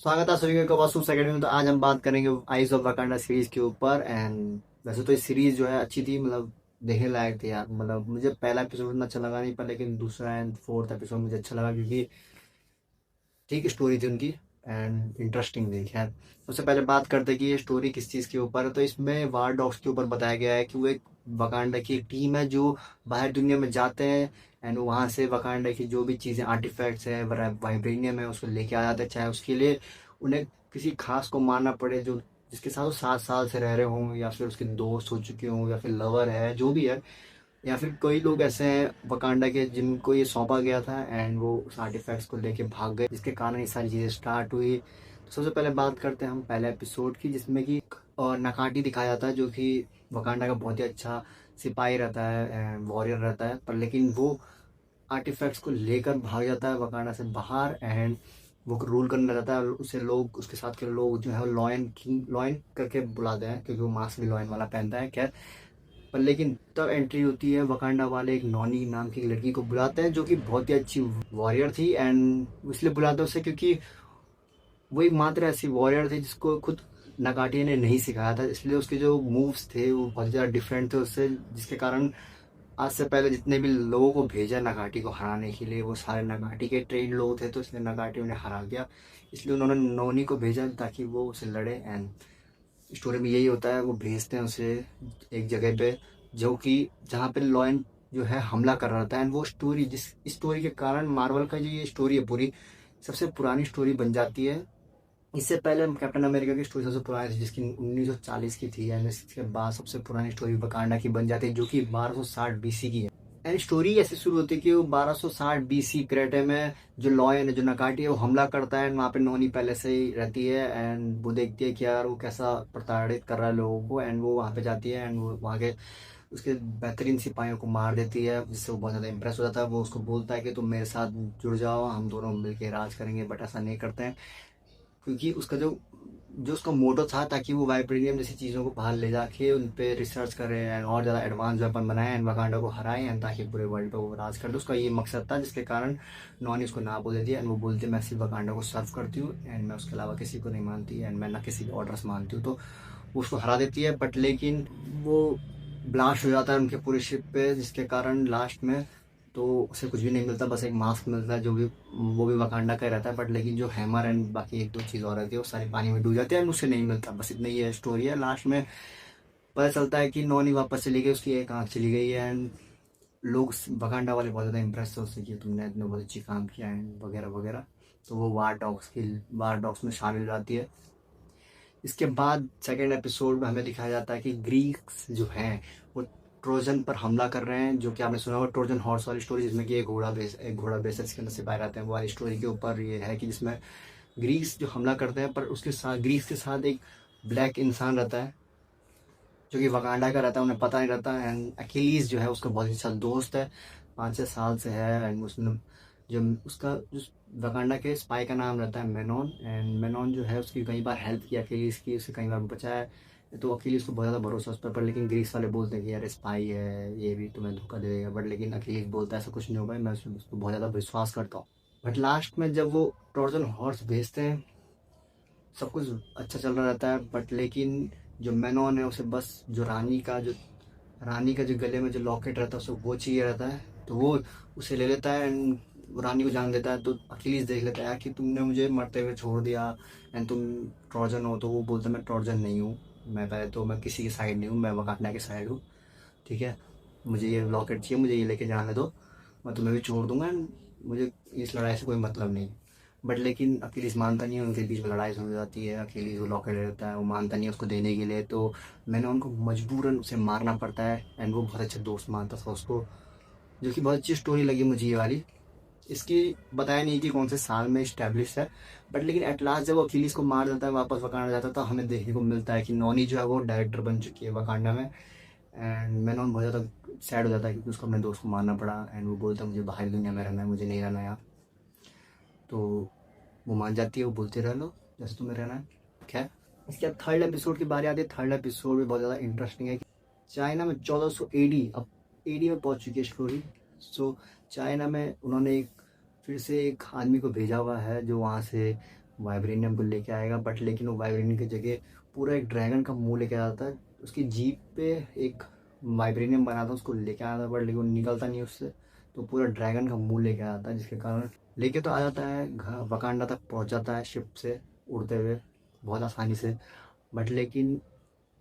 स्वागत है सभी को वासु सेकंड में। तो आज हम बात करेंगे आइज ऑफ वाकांडा सीरीज के ऊपर। एंड वैसे तो ये सीरीज जो है अच्छी थी, मतलब देखने लायक थी यार। मतलब मुझे पहला एपिसोड इतना अच्छा लगा नहीं पर, लेकिन दूसरा एंड फोर्थ एपिसोड मुझे अच्छा लगा क्योंकि ठीक स्टोरी थी उनकी एंड इंटरेस्टिंग थी। खैर, सबसे पहले बात करते हैं कि ये स्टोरी किस चीज़ के ऊपर है। तो इसमें वार डॉग्स के ऊपर बताया गया है कि वो एक वकांडा की एक टीम है जो बाहर दुनिया में जाते हैं एंड वहाँ से वकांडा की जो भी चीज़ें आर्टिफैक्ट्स है, वाइब्रेनियम है, उसको लेके आ जाते हैं। चाहे उसके लिए उन्हें किसी खास को मारना पड़े जो जिसके साथ वो 7 साल से रह रहे हों, या फिर उसके दोस्त हो चुके हों, या फिर लवर है, जो भी है। या फिर कोई लोग ऐसे हैं वकांडा के जिनको ये सौंपा गया था एंड वो उस आर्टिफैक्ट्स को लेके भाग गए, जिसके कारण ये सारी चीज़ें स्टार्ट हुई। तो सबसे पहले बात करते हैं हम पहले एपिसोड की, जिसमें कि और नकाटी दिखाया जाता है जो कि वकांडा का बहुत ही अच्छा सिपाही रहता है, वॉरियर रहता है। पर लेकिन वो आर्टिफैक्ट्स को लेकर भाग जाता है वकांडा से बाहर एंड वो रूल करने लगता है। और उसे लोग, उसके साथ के लोग जो है वो लॉयन किंग, लॉयन करके बुलाते हैं क्योंकि वो मास्क भी लॉयन वाला पहनता है। खैर, पर लेकिन तब एंट्री होती है वकांडा वाले एक नॉनी नाम की एक लड़की को बुलाते हैं जो कि बहुत ही अच्छी वॉरियर थी। एंड इसलिए बुलाते हैं उसे क्योंकि वो एक मात्र ऐसी वॉरियर थी जिसको खुद नगाटी ने नहीं सिखाया था, इसलिए उसके जो मूव्स थे वो बहुत ज़्यादा डिफरेंट थे उससे, जिसके कारण आज से पहले जितने भी लोगों को भेजा नगाटी को हराने के लिए वो सारे नगाटी के ट्रेन लोग थे। तो इसलिए नगाटी उन्हें हरा गया, इसलिए उन्होंने नोनी को भेजा ताकि वो उसे लड़े। एंड स्टोरी में यही होता है, वो भेजते हैं उसे एक जगह पे जो कि जहाँ पे लॉयन जो है हमला कर रहा था। एंड वो स्टोरी, जिस स्टोरी के कारण मार्वल का जो ये स्टोरी है पूरी सबसे पुरानी स्टोरी बन जाती है। इससे पहले कैप्टन अमेरिका की स्टोरी सबसे पुरानी थी जिसकी 1940 की थी। एंड इसके बाद सबसे पुरानी स्टोरी वकांडा की बन जाती है जो कि 1260 बीसी की है। एंड स्टोरी ऐसे शुरू होती है कि वो 1260 बीसी क्रेटे में जो लॉयन है, जो नकाटी है, वो हमला करता है। वहाँ पे नोनी पहले से ही रहती है एंड वो देखती है कि यार वो कैसा प्रताड़ित कर रहा है लोगों को। एंड वो वहाँ पे जाती है एंड वो वहाँ के उसके बेहतरीन सिपाहियों को मार देती है, जिससे वो बहुत ज़्यादा इंप्रेस हो जाता है। वो उसको बोलता है कि तुम मेरे साथ जुड़ जाओ, हम दोनों मिलकर राज करेंगे। बट ऐसा नहीं करते हैं क्योंकि उसका जो जो उसका मोटो था ताकि वो वाइब्रेनियम जैसी चीज़ों को बाहर ले जाके उन पे रिसर्च करें एंड और ज़्यादा एडवांस वेपन बनाए एंड वकांडा को हराएं एंड ताकि पूरे वर्ल्ड पे वो राज कर दे। उसका ये मकसद था, जिसके कारण नॉनी उसको ना बोल देती है एंड वो बोलती है मैं सिर्फ वकांडा को सर्व करती हूँ एंड मैं उसके अलावा किसी को नहीं मानती एंड मैं ना किसी के ऑर्डर्स मानती हूँ। तो वो उसको हरा देती है। बट लेकिन वो ब्लास्ट हो जाता है उनके पूरे शिप पे, जिसके कारण लास्ट में तो उसे कुछ भी नहीं मिलता, बस एक मास्क मिलता है जो भी वो भी वकांडा का ही रहता है। बट लेकिन जो हैमर एंड बाकी एक दो चीज़ और रहती है वो सारी पानी में डूब जाती है एंड उसे नहीं मिलता। बस इतनी ही स्टोरी है। लास्ट में पता चलता है कि नॉनी वापस चली गई, उसकी एक आँख चली गई है। एंड लोग वकांडा वाले बहुत ज़्यादा इंप्रेस थे उससे कि तुमने इतने बहुत अच्छी काम किया एंड वगैरह वगैरह। तो वो वार डॉग्स में शामिल हो जाती है। इसके बाद सेकेंड एपिसोड में हमें दिखाया जाता है कि ग्रीक्स जो हैं वो ट्रोजन पर हमला कर रहे हैं, जो कि आपने सुना होगा ट्रोजन हॉर्स वाली स्टोरी, जिसमें कि एक घोड़ा बेस है जिसके अंदर सिपाही रहते हैं। वो वाली स्टोरी के ऊपर ये है कि जिसमें ग्रीक्स जो हमला करते हैं, पर उसके साथ ग्रीक्स के साथ एक ब्लैक इंसान रहता है जो कि वकांडा का रहता है, उन्हें पता नहीं रहता। एंड अखिलीस जो है उसका बहुत अच्छा दोस्त है, 5-6 साल से है। एंड उसने जो उसका जो वकांडा के स्पाई का नाम रहता है मेनोन। एंड मेनोन जो है उसकी कई बार हेल्प की अखिलीस की, उसे कई बार बचाया है। तो अखिलीस को बहुत ज़्यादा भरोसा उस पर लेकिन ग्रीस वाले बोलते हैं कि यार स्पाई है, ये भी तुम्हें धोखा दे देगा। बट लेकिन अखिलीस बोलता है ऐसा कुछ नहीं होगा, मैं उसको बहुत ज़्यादा विश्वास करता हूँ। बट लास्ट में जब वो ट्रोजन हॉर्स भेजते हैं सब कुछ अच्छा चल रहा रहता है। बट लेकिन जो मेनोन है उसे बस रानी का जो गले में जो लॉकेट रहता है उसे वो चाहिए रहता है। तो वो उसे ले लेता है एंड रानी को जान देता है। तो अखिलीस देख लेता है कि तुमने मुझे मरते हुए छोड़ दिया एंड तुम ट्रोजन हो। तो वो बोलता है मैं ट्रोजन नहीं हूँ, मैं किसी की साइड नहीं हूँ, मैं वकांडा की साइड हूँ। ठीक है, मुझे ये लॉकेट चाहिए, मुझे ये लेके जाने दो, मैं तुम्हें भी छोड़ दूंगा। मुझे इस लड़ाई से कोई मतलब नहीं। बट लेकिन अखिलीस मानता नहीं है, उनके बीच में लड़ाई हो जाती है। अखिलीस वो लॉकेट ले लेता है, वो मानता नहीं है उसको देने के लिए। तो मैंने उनको मजबूरन उसे मारना पड़ता है एंड वो बहुत अच्छा दोस्त मानता था उसको, जो कि बहुत अच्छी स्टोरी लगी मुझे ये वाली। इसकी बताया नहीं कि कौन से साल में इस्टेब्लिश है। बट लेकिन एट लास्ट जब वो अखिलीस को मार देता है, वापस वकांडा जाता है, तो हमें देखने को मिलता है कि नॉनी जो है वो डायरेक्टर बन चुकी है वकांडा में। एंड मैनॉन बहुत ज़्यादा सैड हो जाता है क्योंकि उसको अपने दोस्त को मारना पड़ा। एंड वो बोलता है मुझे बाहरी दुनिया में रहना है, मुझे नहीं रहना यहाँ। तो वो मान जाती है, वो बोलते रह लो जैसे तुम्हें रहना है। खैर, इसके बाद थर्ड एपिसोड की बारी आती है। थर्ड एपिसोड भी बहुत ज़्यादा इंटरेस्टिंग है। चाइना में 1400 एडी, अब एडी में पहुंच चुकी है स्टोरी। सो चाइना में उन्होंने फिर से एक आदमी को भेजा हुआ है जो वहाँ से वाइब्रेनियम को लेके आएगा, बट लेकिन वो वाइब्रेनियम की जगह पूरा एक ड्रैगन का मुंह लेके आता है। उसकी जीप पे एक वाइब्रेनियम बना था, उसको लेके आया था, बट लेकिन वो निकलता नहीं उससे, तो पूरा ड्रैगन का मुंह लेके आता है, जिसके कारण लेके तो आ जाता है, वकांडा तक पहुंच जाता है शिप से उड़ते हुए बहुत आसानी से। बट लेकिन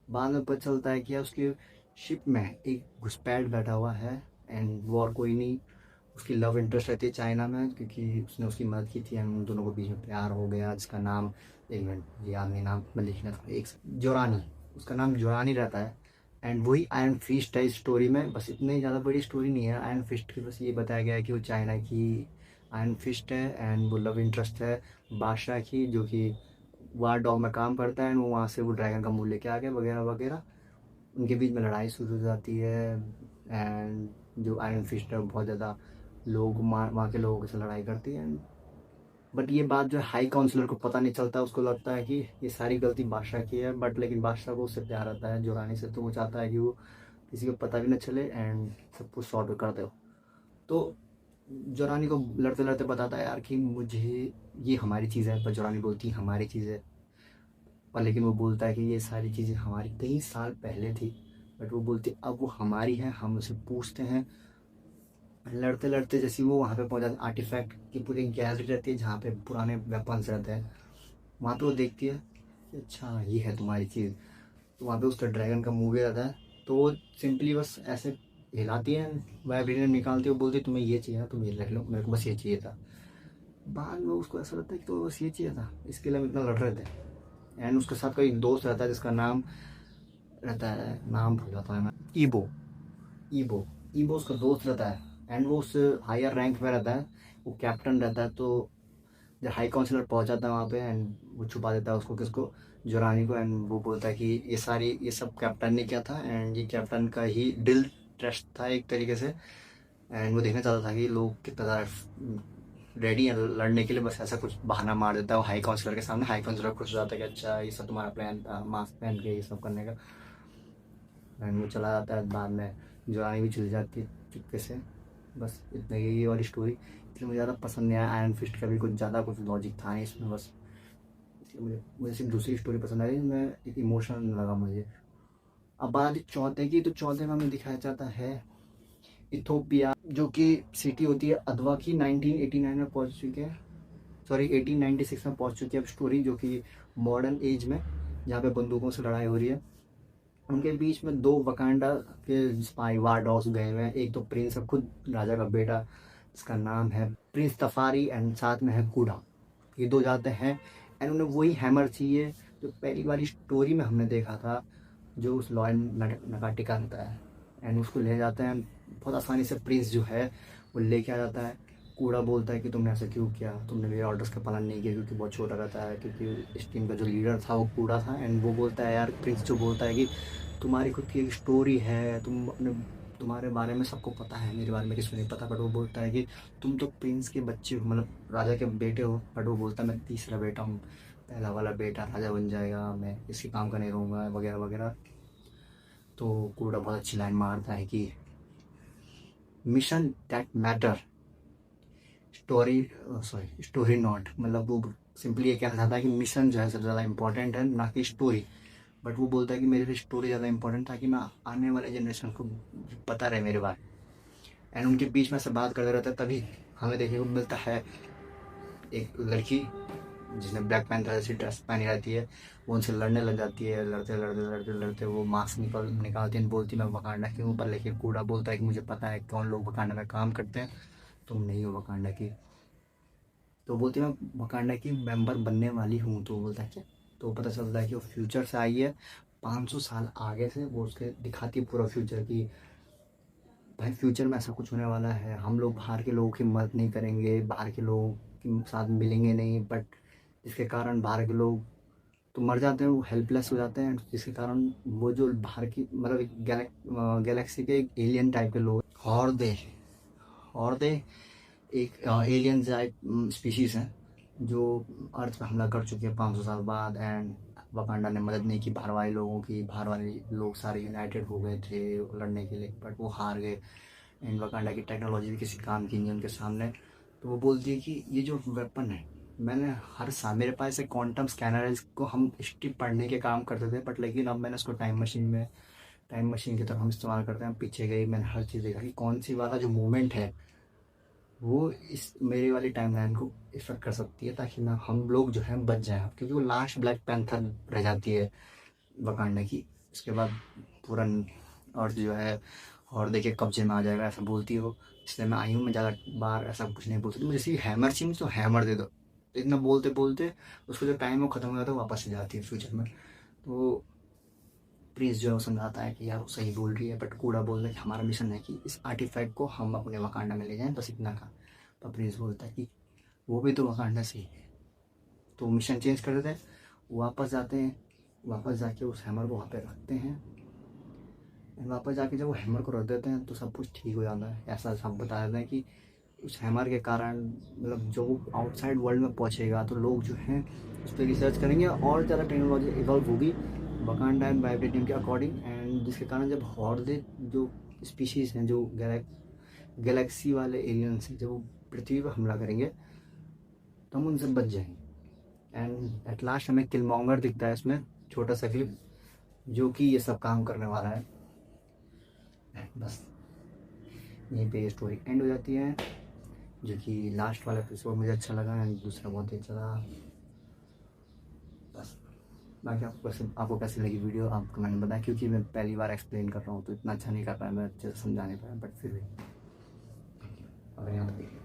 बाद में पता चलता है कि यार उसकी शिप में एक घुसपैठ बैठा हुआ है, एंड वो और कोई नहीं, उसकी लव इंटरेस्ट रहती है चाइना में, क्योंकि उसने उसकी मदद की थी, एंड उन दोनों को बीच में प्यार हो गया, जिसका नाम, एक मिनट याद नहीं, नाम मैं लिखना था, एक जोरानी, उसका नाम जोरानी रहता है। एंड वही आयरन फिस्ट है इस स्टोरी में, बस इतनी ज़्यादा बड़ी स्टोरी नहीं है आयरन फिस्ट की, बस ये बताया गया है कि वो चाइना की आयरन फिस्ट है, एंड वो लव इंटरेस्ट है बादशाह की, जो कि वार डॉग में काम करता है, एंड वो वहाँ से वो ड्रैगन का मुंह लेके आ गया वगैरह वगैरह। उनके बीच में लड़ाई शुरू हो जाती है, एंड जो आयरन फिस्ट है वो बहुत ज़्यादा लोग वहाँ के लोगों से लड़ाई करती है। बट ये बात जो है हाई काउंसलर को पता नहीं चलता, उसको लगता है कि ये सारी गलती बादशाह की है, बट लेकिन बादशाह को उससे प्यार आता है जोरानी से, तो वो चाहता है कि वो किसी को पता भी न चले एंड सब कुछ सॉर्ट कर दो। तो जोरानी को लड़ते लड़ते बताता है यार कि मुझे ये हमारी चीज़ है, पर जोरानी बोलती है हमारी चीज़ है, पर लेकिन वो बोलता है कि ये सारी चीज़ें हमारी कई साल पहले थी, बट वो बोलती है अब वो हमारी है, हम उसे पूछते हैं। लड़ते लड़ते जैसे वो वहाँ पे पहुँच जाते, आर्टिफैक्ट की पूरी गैलरी रहती है जहाँ पे पुराने वेपन्स रहते हैं, वहाँ पे वो देखती है कि अच्छा ये है तुम्हारी चीज़। तो वहाँ पे उसका ड्रैगन का मूवी रहता है, तो वो सिंपली बस ऐसे हिलाती है, वाइब्रेनियम निकालती है, वो बोलती है तुम्हें ये चाहिए ना, तुम ये रख लो, मेरे को बस ये चाहिए था। बाद में उसको ऐसा लगता है कि तो बस ये चाहिए था, इसके लिए हम इतना लड़ रहे थे। एंड उसके साथ कोई दोस्त रहता है जिसका नाम रहता है, नाम भूल जाता है मैं, ईबो। ईबो ईबो उसका दोस्त रहता है, एंड वो उस हायर रैंक में रहता है, वो कैप्टन रहता है। तो जब हाई काउंसिलर पहुंच जाता है वहाँ पे, एंड वो छुपा देता है उसको, किसको, जोरानी को, एंड वो बोलता है कि ये सब कैप्टन ने किया था, एंड ये कैप्टन का ही दिल ट्रस्ट था एक तरीके से। एंड वो देखना चाहता था कि लोग कितना ज़्यादा रेडी है लड़ने के लिए, बस ऐसा कुछ बहाना मार देता है वो हाई काउंसिलर के सामने। हाई काउंसिलर खुश हो जाता है कि अच्छा ये सब तुम्हारा प्लान था मास्क पहन के ये सब करने का, एंड वो चला जाता है। बाद में जोरानी भी चली जाती है चुपके से। बस इतना ही ये वाली स्टोरी, इसलिए मुझे ज़्यादा पसंद नहीं आया। आयरन फिस्ट का भी कुछ ज़्यादा कुछ लॉजिक था नहीं इसमें, बस इसलिए मुझे सिर्फ दूसरी स्टोरी पसंद आई जिसमें एक इमोशन लगा मुझे। अब बात आती चौथे की, तो चौथे में हमें दिखाया जाता है इथोपिया, जो कि सिटी होती है अदवा की, 1989 में पहुंच चुके हैं, सॉरी 1896 में पहुंच चुकी है अब स्टोरी, जो कि मॉडर्न एज में, जहाँ पे बंदूकों से लड़ाई हो रही है। उनके बीच में दो वकांडा के स्पाई वार डॉग्स गए हुए हैं, एक तो प्रिंस है, खुद राजा का बेटा, जिसका नाम है प्रिंस तफारी, एंड साथ में है कूडा। ये दो जाते हैं, एंड उन्हें वही हैमर चाहिए जो पहली वाली स्टोरी में हमने देखा था, जो उस लॉयन नकाटी का रहता है, एंड उसको ले जाते हैं बहुत आसानी से। प्रिंस जो है वो लेके आ जाता है। कूड़ा बोलता है कि तुमने ऐसा क्यों किया, तुमने मेरे ऑर्डर्स का पालन नहीं किया, क्योंकि बहुत छोटा रहता है, क्योंकि इस टीम का जो लीडर था वो कूड़ा था। एंड वो बोलता है यार, प्रिंस जो बोलता है कि तुम्हारी खुद की एक स्टोरी है, तुम्हारे बारे में सबको पता है, मेरे बारे में किसी को नहीं पता। बट वो बोलता है कि तुम तो प्रिंस के बच्चे हो, मतलब राजा के बेटे हो। बट वो बोलता है मैं तीसरा बेटा हूँ, पहला वाला बेटा राजा बन जाएगा, मैं इसी काम का नहीं रहूँगा वगैरह वगैरह। तो कूड़ा बहुत अच्छी लाइन मारता है कि mission that matter, story sorry story not, मतलब वो सिंपली ये कहना चाहता है कि मिशन जो है सबसे ज़्यादा इंपॉर्टेंट है, ना कि स्टोरी। बट वो बोलता है कि मेरे लिए स्टोरी ज़्यादा इंपॉर्टेंट, ताकि मैं आने वाले जनरेशन को पता रहे मेरे बारे। एंड उनके बीच में से बात करते रहता है, तभी हमें देखने को मिलता है एक लड़की जिसने ब्लैक पैंथर जैसी ड्रेस पहनी रहती है, वो उनसे लड़ने लग जाती है। लड़ते लड़ते लड़ते लड़ते वो मास्क निकालती है, बोलती है मैं वकांडा की हूँ। पर लेकिन कूड़ा बोलता है कि मुझे पता है कौन लोग वकांडा में काम करते हैं, तुम नहीं हो वकांडा की। तो बोलती है मैं वकांडा की मेंबर बनने वाली हूँ। तो बोलता है क्या, तो पता चलता है कि वो फ्यूचर से आई है, 500 साल आगे से। वो उसके दिखाती है पूरा फ्यूचर की भाई फ्यूचर में ऐसा कुछ होने वाला है, हम लोग बाहर के लोगों की मदद नहीं करेंगे, बाहर के लोगों के साथ मिलेंगे नहीं, बट जिसके कारण बाहर के लोग तो मर जाते हैं, वो हेल्पलेस हो जाते हैं, जिसके कारण वो जो बाहर की मतलब एक गैलेक्सी के एक एलियन टाइप के लोग, हॉर्दे एक एलियन टाइप स्पीशीज़ हैं, जो अर्थ पे हमला कर चुके हैं 500 साल बाद। एंड वकांडा ने मदद नहीं की बाहर वाले लोगों की, बाहर वाले लोग सारे यूनाइटेड हो गए थे लड़ने के लिए, बट वो हार गए। एंड वकांडा की टेक्नोलॉजी भी किसी काम की नहीं उनके सामने। तो वो बोलती है कि ये जो वेपन है मैंने हर साल मेरे पास एक क्वांटम स्कैनर है जिसको हम हिस्ट्री पढ़ने के काम करते थे, बट लेकिन अब मैंने उसको टाइम मशीन की तरह हम इस्तेमाल करते हैं। हम पीछे गए, मैंने हर चीज़ देखा कि कौन सी वाला जो मूवमेंट है वो इस मेरी वाली टाइमलाइन को इफ़ेक्ट कर सकती है, ताकि ना हम लोग जो है बच जाएं, क्योंकि वो लास्ट ब्लैक पैंथर रह जाती है वकांडा की। उसके बाद पूरा अर्थ जो है और देखिए कब्जे में आ जाएगा, ऐसा बोलती है वो। इसलिए मैं आई हूँ, मैं ज़्यादा बार ऐसा कुछ नहीं बोलती, तो मुझे सिर्फ हैमर चाहिए, मुझे तो हैमर दे दो। तो इतना बोलते बोलते उसको जो टाइम वो ख़त्म हो जाता है, वापस से जाती है फ्यूचर में। तो प्रिंस जो है वो समझाता है कि यार वो सही बोल रही है, बट कूड़ा बोल रहा है कि हमारा मिशन है कि इस आर्टिफैक्ट को हम अपने वकांडा में ले जाएं, बस इतना का। तो प्रिंस बोलता है कि वो भी तो वकांडा से ही है। तो मिशन चेंज कर देते हैं, वापस जाते हैं, वापस जाके उस हैमर को वहाँ पे रखते हैं। एंड वापस जाके जब वो हैमर को रख देते हैं तो सब कुछ ठीक हो जाता है। ऐसा सब बता देते हैं कि उस हैमर के कारण मतलब जो वो आउटसाइड वर्ल्ड में पहुँचेगा तो लोग जो हैं उस पर रिसर्च करेंगे और ज़्यादा टेक्नोलॉजी इवॉल्व होगी वकांडा एंड वाइब्रेनियम के अकॉर्डिंग। एंड जिसके कारण जब हॉर्दे जो स्पीशीज़ हैं, जो गैलेक्सी वाले एलियंस हैं, जब वो पृथ्वी पर हमला करेंगे तो हम उनसे बच जाएंगे। एंड एट लास्ट हमें किलमॉन्गर दिखता है इसमें, छोटा सा क्लिप, जो कि ये सब काम करने वाला है। And बस यहीं पे स्टोरी एंड हो जाती है, जो कि लास्ट वाला एपिसोड मुझे अच्छा लगा एंड दूसरा बहुत ही अच्छा लगा। बस बाकी आपको कैसी लगी वीडियो आप कमेंट में बताएं, क्योंकि मैं पहली बार एक्सप्लेन कर रहा हूँ तो इतना अच्छा नहीं कर पाया, मैं अच्छे से समझा नहीं पाया, बट फिर भी अगर यहाँ तक